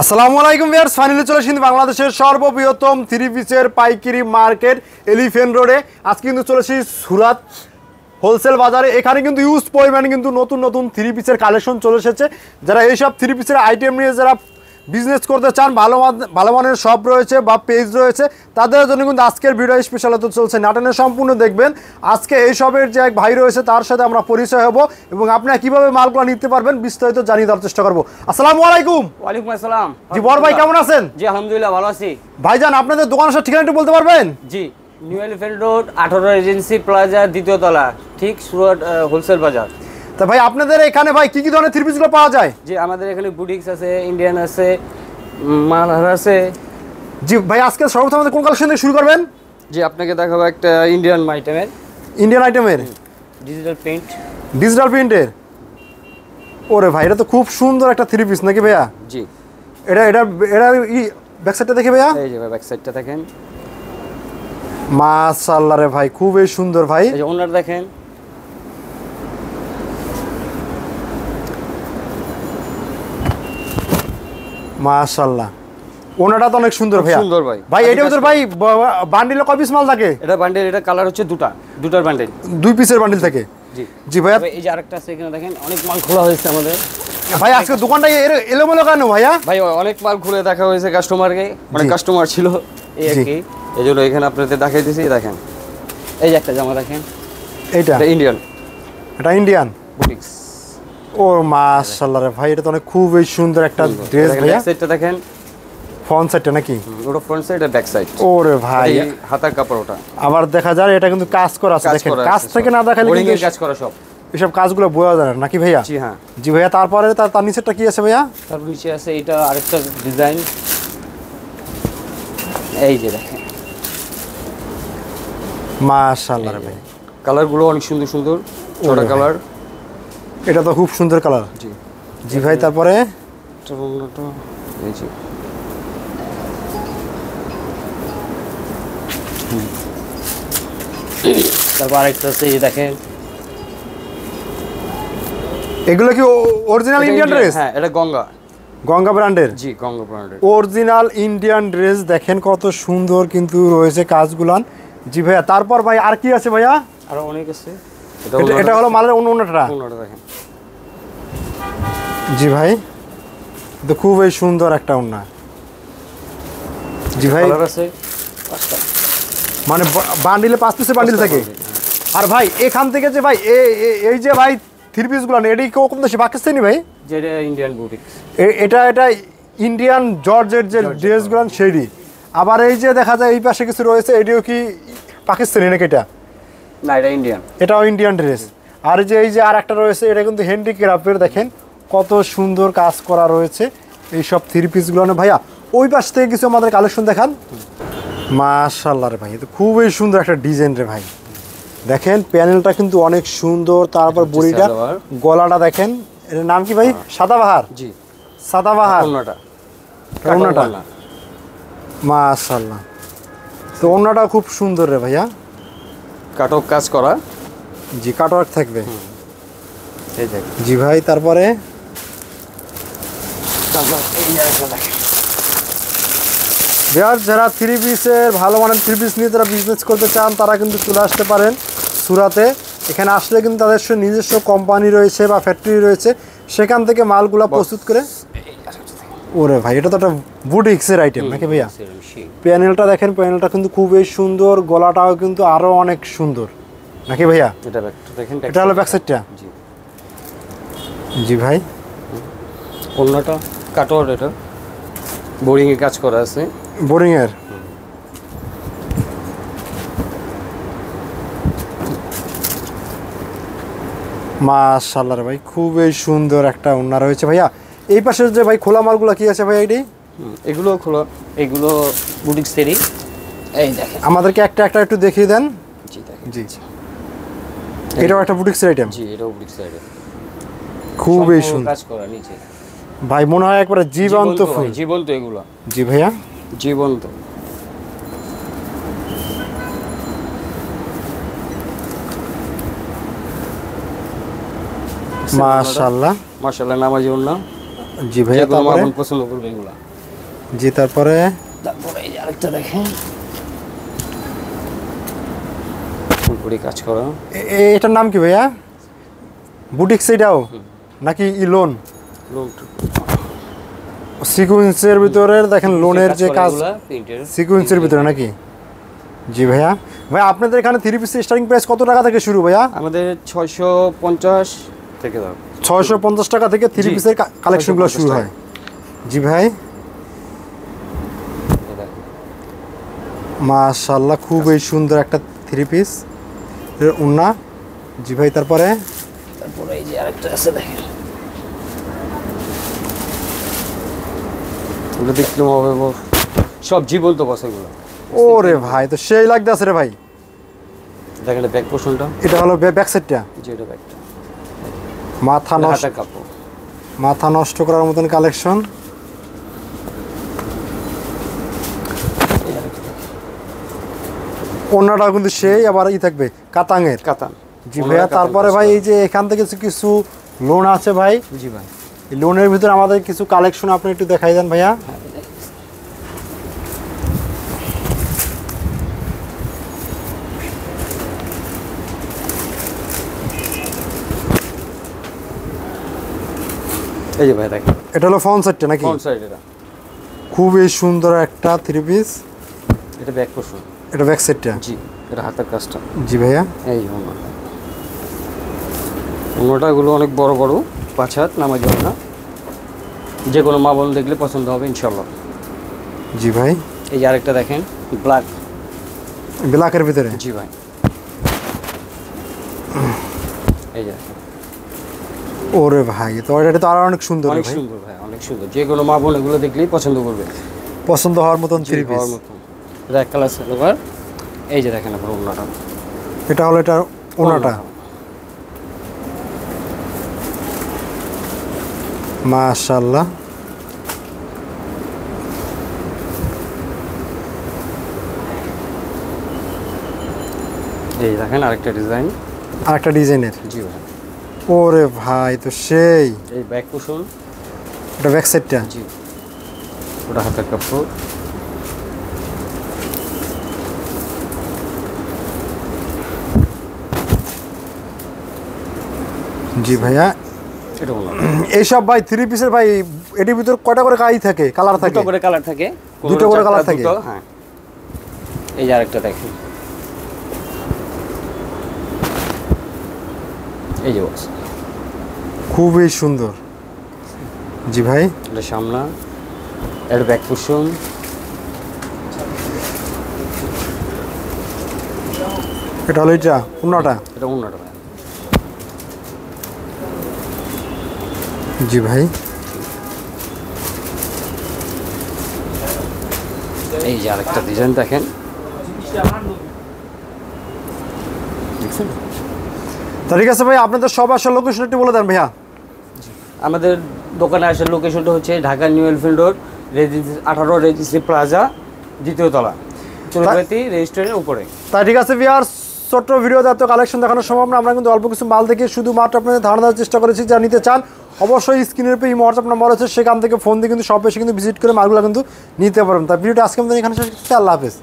আসসালামু আলাইকুম viewers, finally চলে এসেছি বাংলাদেশের সর্ববৃহত্তম থ্রি পিসের পাইকারি মার্কেট এলিফ্যান্ট রোডে। আজকে কিন্তু চলে এসেছি সুরাত হোলসেল বাজারে। এখানে কিন্তু ইউজ পরিমাণে কিন্তু নতুন নতুন থ্রি পিসের কালেকশন চলে এসেছে। যারা এইসব থ্রি পিসের আইটেম নিয়ে যারা বিজনেস করতে চান, ভালো মানের শপ রয়েছে বা পেজ রয়েছে, তাদের জন্য কিন্তু আজকের ভিডিও স্পেশাল হতে চলছে। নাটনের সম্পূর্ণ দেখবেন। আজকে এই শপের যে এক ভাই রয়েছে তার সাথে আমরা পরিচয় হব এবং আপনারা কিভাবে মালগুলো নিতে পারবেন বিস্তারিত জানিয়ে দেওয়ার চেষ্টা করবো। আসসালামু আলাইকুম। ওয়ালাইকুম আসসালাম। জি বড় ভাই, কেমন আছেন? জি আলহামদুলিল্লাহ ভালো আছি। ভাইজান, আপনাদের দোকান আসার ঠিকানা একটু বলতে পারবেন? জি, new elephant road 18 agency plaza দ্বিতীয় তলা, ঠিক সুরাট হোলসেল বাজার। তা ভাই আপনাদের এখানে ভাই কি কি ধরনের থ্রি পিসগুলো পাওয়া যায়? জি আমাদের এখানে বুটিক্স আছে, ইন্ডিয়ান আছে, মালহার আছে। জি ভাই, আজকে সর্বপ্রথম আমাদের কোন কালেকশন থেকে শুরু করবেন? জি আপনাকে দেখাবো একটা ইন্ডিয়ান আইটেমের, ইন্ডিয়ান আইটেমের ডিজিটাল প্রিন্ট। ডিজিটাল প্রিন্টের। ওরে ভাই, এটা তো খুব সুন্দর একটা থ্রি পিস নাকি ভাইয়া? জি এটা এটা এটা ব্যাক সাইডটা দেখে ভাইয়া। এই যে ব্যাক সাইডটা দেখেন, মাশাআল্লাহ রে ভাই, খুবই সুন্দর ভাই। এই যে ওনার দেখেন, মাশাআল্লাহ, ওনাটা তো অনেক সুন্দর ভাইয়া। সুন্দর ভাই। ভাই এটার ভিতর ভাই বান্ডিলে কয় পিস মাল থাকে? এটা বান্ডেল, এটা কালার হচ্ছে দুটার বান্ডেল, দুই পিসের বান্ডিল থাকে। জি জি ভাইয়া। এই যে আরেকটা আছে এখানে দেখেন, অনেক মাল খোলা হয়েছে আমাদের। ভাই আজকে দোকানটা এলোমেলো কেন ভাইয়া? ভাই অনেক মাল খুলে দেখা হয়েছে কাস্টমারকে, অনেক কাস্টমার ছিল এই আর কি, এই জন্য এখানে আপনাদের দেখাই দিয়েছি। দেখেন এই যে একটা জামা দেখেন, এইটা ইন্ডিয়ান, এটা ইন্ডিয়ান বুটিক্স। ও মাশাআল্লাহ রে ভাই, এটা তো অনেক খুবই সুন্দর একটা ড্রেস ভাইয়া। ব্যাক সাইডটা দেখেন, ফ্রন্ট সাইডটা নাকি? ওটা ফ্রন্ট সাইড আর ব্যাক সাইড। ওরে ভাই, এই হাতার কাপড় ওটা। আবার দেখা যায় এটা কিন্তু কাজ করা আছে, দেখেন কাজ থেকে না দেখালে বোরিং কিন্তু এর কাজ করা সব, এসব কাজগুলো বোঝা যায় না নাকি ভাইয়া? জি হ্যাঁ। জি ভাইয়া, তারপরে তার নিচেরটা কি আছে ভাইয়া? তারপর নিচে আছে এটা আরেকটা ডিজাইন, এই যে দেখেন মাশাআল্লাহ রে ভাই, কালারগুলো অনেক সুন্দর সুন্দর, ছোটা কালার। এটা তো খুব সুন্দর কালার। জি জি ভাই, তারপরে এই যে তারপর আরেকটা আছে, এই দেখেন এগুলো কি অরিজিনাল ইন্ডিয়ান ড্রেস? হ্যাঁ এটা গঙ্গা ব্র্যান্ডের। জি গঙ্গা ব্র্যান্ডের অরিজিনাল ইন্ডিয়ান ড্রেস, দেখেন কত সুন্দর কিন্তু রয়েছে কাজগুলান। জি ভাইয়া, তারপর ভাই আর কি আছে ভাইয়া? আরো অনেক আছে। এটা হলো মালের অন্যটা। দেখেন জি ভাই, তো খুবই সুন্দর একটা ওন্না। জি ভাই, কালার আছে পাঁচটা, মানে বান্ডিলে 5 পিসের বান্ডিল থাকে। আর ভাই এখান থেকে যে ভাই এই যে ভাই থ্রি পিসগুলো, এটি কোন দেশে? পাকিস্তানি ভাই? যেটা ইন্ডিয়ান বুটিক্স। এটা ইন্ডিয়ান জর্জের যে ড্রেসগুলো সেইটি। আবার এই যে দেখা যায় এই পাশে কিছু রয়েছে, এটিও কি পাকিস্তানি নাকি? এটা না, এটা ইন্ডিয়ান, এটাও ইন্ডিয়ান ড্রেস। আর এই যে আর একটা রয়েছে, এটা কিন্তু হ্যান্ডিক্রাফটের, দেখেন কত সুন্দর কাজ করা রয়েছে এই সব থ্রি পিসগুলো। ভাইয়া ওই পাশ থেকে কিছু আমাদের কালেকশন দেখান। মাশাআল্লাহ রে ভাই, এটা খুবই সুন্দর একটা ডিজাইন রে ভাই। দেখেন প্যানেলটা কিন্তু অনেক সুন্দর, তারপর বড়িটা, গলাটা দেখেন। এর নাম কি ভাই? সাদাবাহার। জি সাদাবাহার। ওন্নাটা মাশাআল্লাহ, তো ওন্নাটা খুব সুন্দর রে ভাইয়া, কাটক কাজ করা। জি কাটওয়ার্ক থাকবে। এই দেখ জি ভাই, তারপরে যারা থ্রি পিসের ভালো মানের থ্রি পিস নিয়ে যারা বিজনেস করতে চান তারা কিন্তু চলে আসতে পারেন সুরাতে। এখানে আসলে কিন্তু তাদের নিজস্ব কোম্পানি রয়েছে বা ফ্যাক্টরি রয়েছে, সেখান থেকে মালগুলো প্রস্তুত করে। ওরে ভাই, এটা তো একটা বুটিক্সের আইটেম নাকি ভাইয়া? প্যানেলটা দেখেন, প্যানেলটা কিন্তু খুবই সুন্দর, গলাটাও কিন্তু আরো অনেক সুন্দর নাকি ভাইয়া? এটা দেখেন, এটা হলো ব্যাক সাইডটা। জি জি ভাই, ওন্নাটা কাটওয়ার, এটা বোরিং এর কাজ করা আছে। বোরিং এর। মাশাআল্লাহ রে ভাই, খুবই সুন্দর একটা ওন্না রয়েছে ভাইয়া। এই পাশের যে ভাই খোলা মালগুলো কি আছে ভাই? এটি এগুলো খোলা, এগুলো বুটিক্স এরই। এই দেখেন, আমাদেরকে একটা একটু দেখিয়ে দেন। জি দেখেন, জি এটাও একটা বুটিক্সের আইটেম। জি এটাও বুটিক্স এর, খুবই সুন্দর কাজ করা নিচে ভাই, মনে হয় একবারে জীবন্ত ফুল। জীবন্ত এগুলো। জি ভাইয়া, জীবন্ত। মাশাআল্লাহ মাশাআল্লাহ, নামাজি ওন্না। জি ভাইয়া, যে কোনো মা তারপরে বোন পছন্দ করবে এগুলা। জি তারপরে তারপরে এই যে আরেকটা দেখেন, ফুলপুরি কাজ করা। এটার নাম কি ভাইয়া? বুটিক্স এটাও নাকি লোন? সিকুয়েন্সের ভিতরে দেখেন লোনের যে কাজ, সিকুয়েন্সের ভিতরে নাকি? জি ভাইয়া। ভাই আপনাদের এখানে থ্রি পিসের স্টার্টিং প্রাইস কত টাকা থেকে শুরু ভাইয়া? আমাদের 650 থেকে দাও, 650 টাকা থেকে থ্রি জি, পিসের কালেকশনগুলো শুরু 650 হয়। জি ভাই, মাশাআল্লাহ খুবই সুন্দর একটা থ্রি পিস এর ওন্না। জি ভাই, তারপরে তারপরে এই যে আরেকটা আছে দেখেন, ওগুলো দেখলে হবে সব জীবন্ত বসে এগুলো। ওরে ভাই তো সেই লাগতেছে রে ভাই। দেখেন ব্যাক পোর্শনটা, এটা হলো ব্যাক সাইডটা, যেটা ব্যাকটা মাথা নষ্ট, হাতের কাপড়, মাথা নষ্ট করার মতন কালেকশন। ওন্নাটাও কিন্তু সেই আবার থাকবে কাতাঙের। কাতান। জি ভাইয়া, তারপরে ভাই এই যে এখান থেকে কিছু লোন আছে ভাই। জি ভাই, এই লোনের ভিতরে আমাদের কিছু কালেকশন আপনি একটু দেখাই দেন ভাইয়া। এই যে ভাই দেখেন, এটা হলো ফ্রন্ট সাইডটা নাকি? ফ্রন্ট সাইড এটা খুবই সুন্দর একটা থ্রি পিস। এটা ব্যাক পোর্শন, এটা ব্যাক সাইডটা। জি এটা হাতের কাজটা। জি ভাইয়া, এই অন্যটাগুলো অনেক বড় বড়, 5 হাত নামাজ যাবে না, যে কোনো মা বোন দেখলে পছন্দ হবে ইনশাল্লাহ। জি ভাই, এই যে আরেকটা দেখেন ব্ল্যাক, ব্ল্যাকের ভিতরে। জি ভাই, এই যে দেখেন। ওরে ভাই তো এটা তো আরো অনেক সুন্দর অনেক ভাই, সুন্দর ভাই, অনেক সুন্দর, যে কোনো মা বোন এগুলো দেখলেই পছন্দ করবে, পছন্দ হওয়ার মতন থ্রি পিস। হওয়ার মতন। এটা এক কালার সালোয়ার, এই যে দেখেন আপনার ওড়নাটা, এটা হলো এটা ওনাটা। মাশাআল্লাহ, এই দেখেন আরেকটা ডিজাইন, আরেকটা ডিজাইনের। জি ভাই। ওরে ভাই তো সেই, এই ব্যাক পোর্শন, এটা ব্যাক সাইডটা। জি ওটা হাতের কাপড়, জি ভাইয়া, এটা হলো এইসব ভাই থ্রি পিসের ভাই এটির ভিতর কয়টা করে কাই থাকে, কালার থাকে? দুটো করে কালার থাকে, দুটো করে কালার থাকে। হ্যাঁ, এই যে আরেকটা দেখেন, এই যে বস, খুবই সুন্দর। জি ভাই, এটা সামনা, এটা ব্যাক পোর্শন, এটা হলো এটা ওনাটা। এটা অন্যটা ভাই। জি ভাই, এই যে আরেকটা ডিজাইন দেখেন, দেখছেন? তা ঠিক আছে ভাই, আপনাদের সব আসার লোকেশন একটু বলে দেন ভাইয়া। আমাদের দোকানে আসার লোকেশনটা হচ্ছে Dhaka new elephant road, 18 registry plaza, দ্বিতীয় তলা, চলবাতি রেস্টুরেন্টের উপরে। তাই ঠিক আছে ভিউয়ার্স, ছোট্ট ভিডিওতে এত কালেকশন দেখানো সম্ভব না, আমরা কিন্তু অল্প কিছু মাল থেকে শুধুমাত্র আপনাদের ধারণা দেওয়ার চেষ্টা করেছি। যারা নিতে চান অবশ্যই স্ক্রিনের উপরে এই হোয়াটসঅ্যাপ নাম্বার আছে, সেখান থেকে ফোন দিয়ে কিন্তু শপে এসে কিন্তু ভিজিট করে মালগুলো কিন্তু নিতে পারবেন। তাই ভিডিওটা আজকে আমাদের এখানে শেষ করছি। আল্লাহ হাফেজ।